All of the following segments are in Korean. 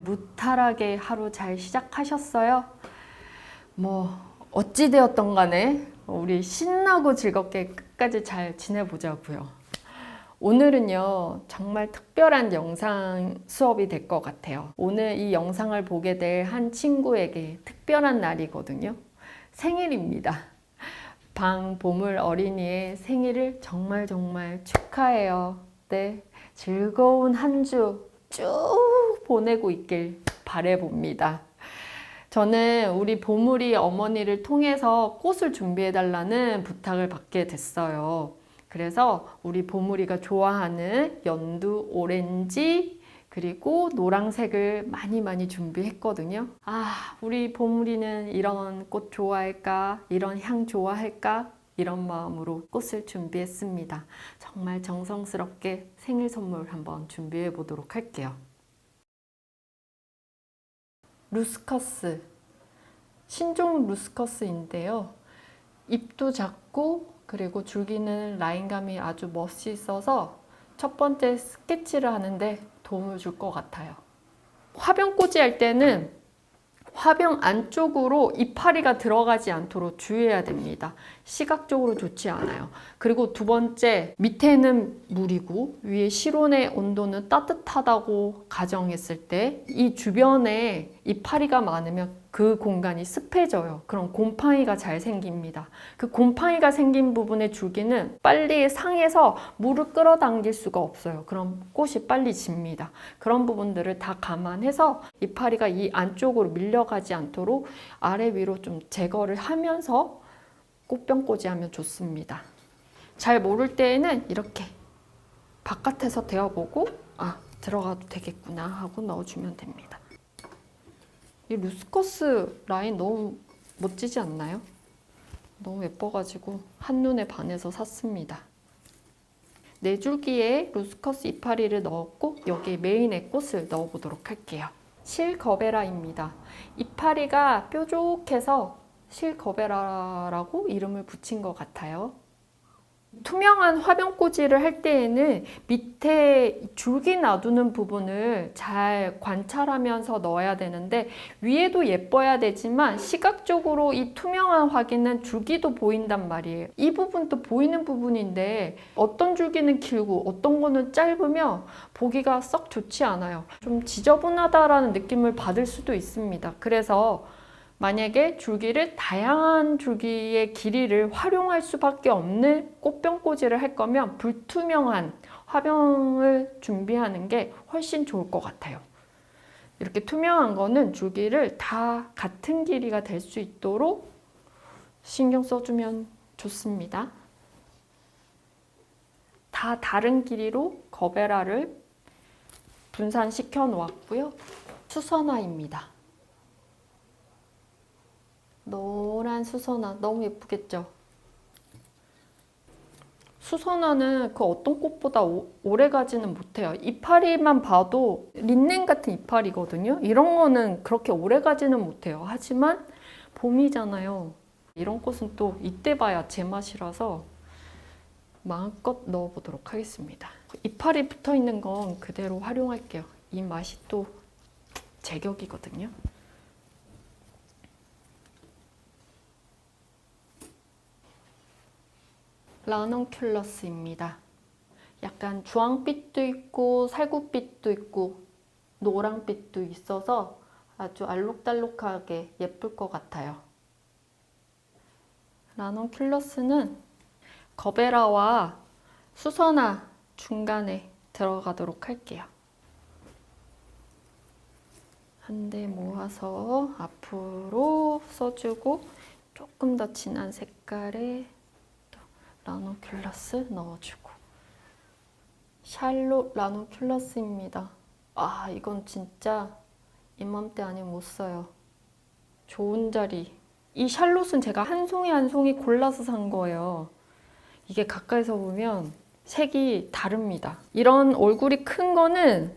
무탈하게 하루 잘 시작하셨어요? 뭐 어찌되었던 간에 우리 신나고 즐겁게 끝까지 잘 지내보자고요. 오늘은요, 정말 특별한 영상 수업이 될 것 같아요. 오늘 이 영상을 보게 될 한 친구에게 특별한 날이거든요. 생일입니다. 방보물 어린이의 생일을 정말 축하해요. 네, 즐거운 한 주 쭉 보내고 있길 바라봅니다. 저는 우리 보물이 어머니를 통해서 꽃을 준비해달라는 부탁을 받게 됐어요. 그래서 우리 보물이가 좋아하는 연두, 오렌지, 그리고 노란색을 많이 준비했거든요. 아, 우리 보물이는 이런 꽃 좋아할까? 이런 향 좋아할까? 이런 마음으로 꽃을 준비했습니다. 정말 정성스럽게 생일 선물 한번 준비해 보도록 할게요. 루스커스, 신종 루스커스인데요. 잎도 작고 그리고 줄기는 라인감이 아주 멋있어서 첫 번째 스케치를 하는데 도움을 줄 것 같아요. 화병꽂이 할 때는 화병 안쪽으로 이파리가 들어가지 않도록 주의해야 됩니다. 시각적으로 좋지 않아요. 그리고 두 번째, 밑에는 물이고 위에 실온의 온도는 따뜻하다고 가정했을 때 이 주변에 이파리가 많으면 그 공간이 습해져요. 그럼 곰팡이가 잘 생깁니다. 그 곰팡이가 생긴 부분의 줄기는 빨리 상해서 물을 끌어당길 수가 없어요. 그럼 꽃이 빨리 집니다. 그런 부분들을 다 감안해서 이파리가 이 안쪽으로 밀려가지 않도록 아래 위로 좀 제거를 하면서 꽃병꽂이 하면 좋습니다. 잘 모를 때에는 이렇게 바깥에서 데워보고 들어가도 되겠구나 하고 넣어주면 됩니다. 이 루스커스 라인 너무 멋지지 않나요? 너무 예뻐가지고 한눈에 반해서 샀습니다. 네 줄기에 루스커스 이파리를 넣었고 여기에 메인의 꽃을 넣어보도록 할게요. 실거베라입니다. 이파리가 뾰족해서 실거베라라고 이름을 붙인 것 같아요. 투명한 화병꽂이를 할 때에는 밑에 줄기 놔두는 부분을 잘 관찰하면서 넣어야 되는데 위에도 예뻐야 되지만 시각적으로 이 투명한 화기는 줄기도 보인단 말이에요. 이 부분도 보이는 부분인데 어떤 줄기는 길고 어떤 거는 짧으면 보기가 썩 좋지 않아요. 좀 지저분하다라는 느낌을 받을 수도 있습니다. 그래서 만약에 줄기를 다양한 줄기의 길이를 활용할 수밖에 없는 꽃병꽂이를 할 거면 불투명한 화병을 준비하는 게 훨씬 좋을 것 같아요. 이렇게 투명한 거는 줄기를 다 같은 길이가 될 수 있도록 신경 써주면 좋습니다. 다 다른 길이로 거베라를 분산시켜 놓았고요. 수선화입니다. 노란 수선화 너무 예쁘겠죠? 수선화는 그 어떤 꽃보다 오래 가지는 못해요. 이파리만 봐도 린넨 같은 이파리거든요. 이런 거는 그렇게 오래 가지는 못해요. 하지만 봄이잖아요. 이런 꽃은 또 이때 봐야 제맛이라서 마음껏 넣어보도록 하겠습니다. 이파리 붙어있는 건 그대로 활용할게요. 이 맛이 또 제격이거든요. 라넌큘러스입니다. 약간 주황빛도 있고 살구빛도 있고 노랑빛도 있어서 아주 알록달록하게 예쁠 것 같아요. 라넌큘러스는 거베라와 수선화 중간에 들어가도록 할게요. 한데 모아서 앞으로 써주고 조금 더 진한 색깔의 라논큘러스 넣어주고 샬롯 라논큘러스입니다. 이건 진짜 이맘때 아니면 못 써요. 좋은 자리. 이 샬롯은 제가 한 송이 한 송이 골라서 산 거예요. 이게 가까이서 보면 색이 다릅니다. 이런 얼굴이 큰 거는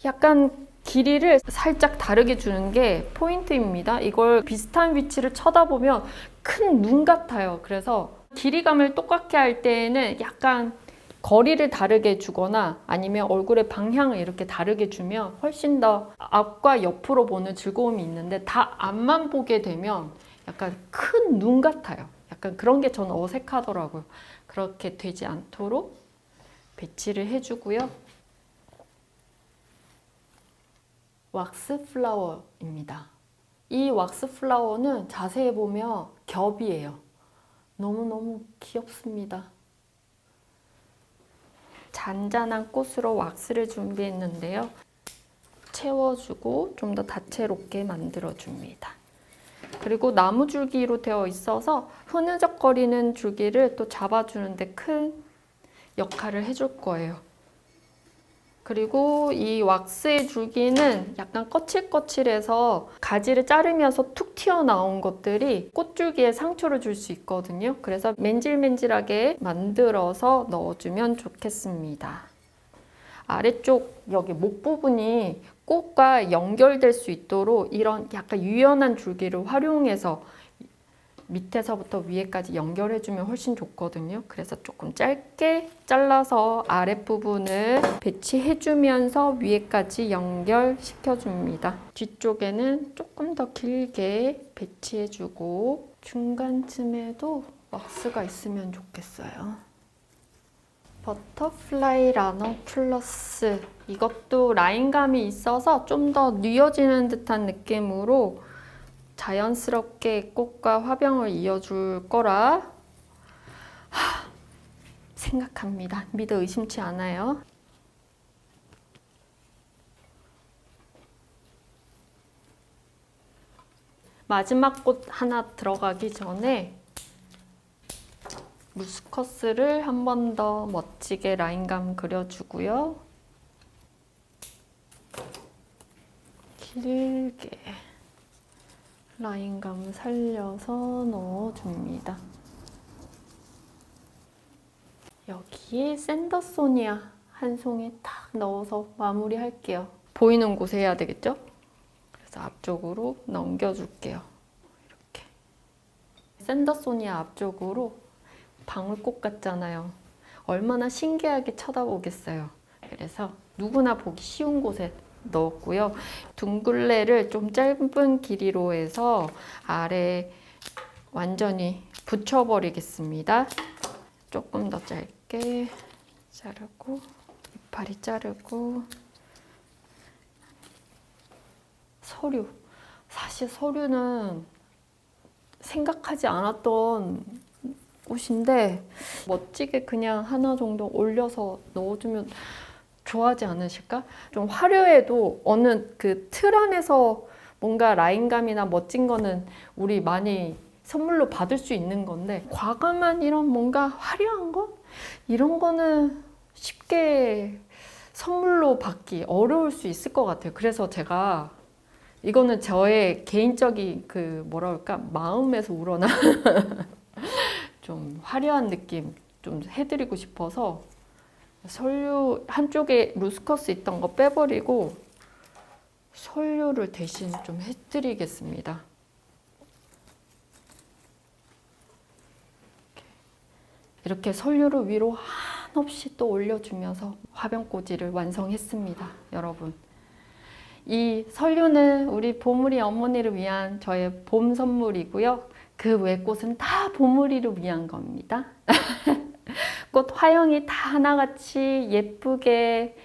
약간 길이를 살짝 다르게 주는 게 포인트입니다. 이걸 비슷한 위치를 쳐다보면 큰 눈 같아요. 그래서 길이감을 똑같게 할 때에는 약간 거리를 다르게 주거나 아니면 얼굴의 방향을 이렇게 다르게 주면 훨씬 더 앞과 옆으로 보는 즐거움이 있는데 다 앞만 보게 되면 약간 큰 눈 같아요. 약간 그런 게 저는 어색하더라고요. 그렇게 되지 않도록 배치를 해주고요. 왁스 플라워입니다. 이 왁스 플라워는 자세히 보면 겹이에요. 너무너무 귀엽습니다. 잔잔한 꽃으로 왁스를 준비했는데요. 채워주고 좀 더 다채롭게 만들어줍니다. 그리고 나무 줄기로 되어 있어서 흐느적거리는 줄기를 또 잡아주는데 큰 역할을 해줄 거예요. 그리고 이 왁스의 줄기는 약간 거칠거칠해서 가지를 자르면서 툭 튀어나온 것들이 꽃줄기에 상처를 줄 수 있거든요. 그래서 맨질맨질하게 만들어서 넣어주면 좋겠습니다. 아래쪽 여기 목 부분이 꽃과 연결될 수 있도록 이런 약간 유연한 줄기를 활용해서 밑에서부터 위에까지 연결해주면 훨씬 좋거든요. 그래서 조금 짧게 잘라서 아랫부분을 배치해주면서 위에까지 연결시켜줍니다. 뒤쪽에는 조금 더 길게 배치해주고 중간쯤에도 왁스가 있으면 좋겠어요. 버터플라이 라너 플러스, 이것도 라인감이 있어서 좀 더 뉘어지는 듯한 느낌으로 자연스럽게 꽃과 화병을 이어줄 거라 생각합니다. 믿어 의심치 않아요. 마지막 꽃 하나 들어가기 전에 루스커스를 한 번 더 멋지게 라인감 그려주고요. 길게 라인감 살려서 넣어줍니다. 여기에 샌더소니아 한 송이 탁 넣어서 마무리할게요. 보이는 곳에 해야 되겠죠? 그래서 앞쪽으로 넘겨줄게요. 이렇게. 샌더소니아 앞쪽으로 방울꽃 같잖아요. 얼마나 신기하게 쳐다보겠어요. 그래서 누구나 보기 쉬운 곳에 넣었고요. 둥글레를 좀 짧은 길이로 해서 아래 완전히 붙여버리겠습니다. 조금 더 짧게 자르고 이파리 자르고 서류. 사실 서류는 생각하지 않았던 꽃인데 멋지게 그냥 하나 정도 올려서 넣어주면 좋아하지 않으실까? 좀 화려해도 어느 그 틀 안에서 뭔가 라인감이나 멋진 거는 우리 많이 선물로 받을 수 있는 건데 과감한 이런 뭔가 화려한 거? 이런 거는 쉽게 선물로 받기 어려울 수 있을 것 같아요. 그래서 제가 이거는 저의 개인적인 그 뭐라 그럴까? 마음에서 우러나 좀 화려한 느낌 좀 해드리고 싶어서 설류 한쪽에 루스커스 있던 거 빼버리고 설류를 대신 좀 해드리겠습니다. 이렇게 설류를 위로 한없이 또 올려주면서 화병꽂이를 완성했습니다. 여러분. 이 설류는 우리 보물이 어머니를 위한 저의 봄 선물이고요. 그 외 꽃은 다 보물이를 위한 겁니다. 꽃 화형이 다 하나같이 예쁘게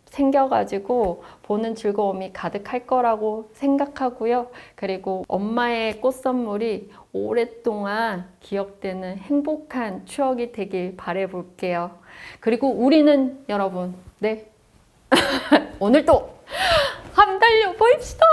생겨가지고 보는 즐거움이 가득할 거라고 생각하고요. 그리고 엄마의 꽃 선물이 오랫동안 기억되는 행복한 추억이 되길 바라볼게요. 그리고 우리는 여러분, 네. 오늘도 한 달려 보입시다.